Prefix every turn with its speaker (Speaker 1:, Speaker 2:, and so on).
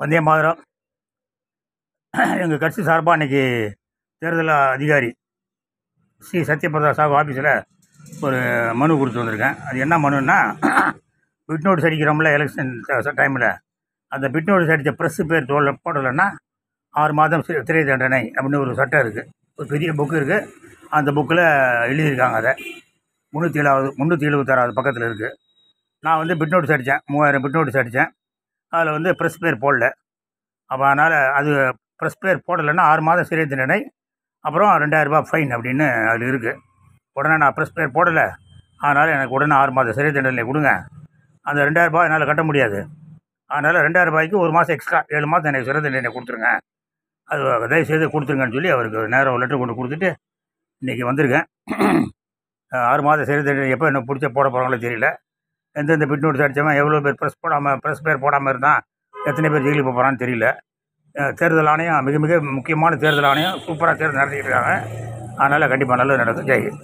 Speaker 1: வந்தே மாதரம். எங்கள் கட்சி சார்பாக இன்றைக்கி தேர்தல் அதிகாரி ஸ்ரீ சத்யபிரதா சாஹூ ஆஃபீஸில் ஒரு மனு கொடுத்து வந்திருக்கேன். அது என்ன மனுன்னா, பிட் நோட்டீஸ் அடிக்கிறோம்ல எலெக்ஷன் டைமில், அந்த பிட் நோட்டீஸ் அடித்த ப்ரெஸ்ஸு பேர் போடலைன்னா 6 மாதம் சிறை தண்டனை அப்படின்னு ஒரு சட்டம் இருக்குது. ஒரு பெரிய புக்கு இருக்குது. அந்த புக்கில் எழுதியிருக்காங்க. அதை 376 பக்கத்தில் இருக்குது. நான் வந்து பிட் நோட்டீஸ் அடித்தேன், 3000 பிட் நோட்டீஸ் அடித்தேன். அதில் வந்து ப்ரெஸ் பேர் போடல. அப்போ அதனால் அது ப்ரெஸ் பேர் போடலைன்னா 6 மாதம் சிறை தண்டனை, அப்புறம் 2000 ரூபாய் ஃபைன் அப்படின்னு அதில் இருக்குது. உடனே நான் ப்ரெஸ் பேர் போடலை, அதனால் எனக்கு உடனே 6 மாதம் சிறை தண்டனை கொடுங்க. அந்த 2000 ரூபாய் என்னால் கட்ட முடியாது. அதனால் 2000 ரூபாய்க்கு 1 மாதம் எக்ஸ்ட்ரா 7 மாதம் எனக்கு சிறை தண்டனை கொடுத்துருங்க, அது தயவுசெய்து கொடுத்துருங்கன்னு சொல்லி அவருக்கு நேரம் ஒரு லெட்டர் கொண்டு கொடுத்துட்டு இன்றைக்கி வந்திருக்கேன். 6 மாதம் சிறை தண்டனை எப்போ என்ன பிடிச்ச போட போகிறாங்களோ தெரியல. எந்தெந்த பிட் நோட்டீஸ் அடித்தவன் எவ்வளோ பேர் ப்ரெஸ் பேர் போடாமல் இருந்தால் எத்தனை பேர் ஜெயிலுக்கு போக போகிறான்னு தெரியல. தேர்தல் ஆணையம் மிக மிக முக்கியமான தேர்தல் ஆணையம் சூப்பராக தேர்தல் நடத்திக்கிட்டு இருக்காங்க. அதனால் கண்டிப்பாக நல்லது நடக்கும். ஜெய் ஹிந்த்.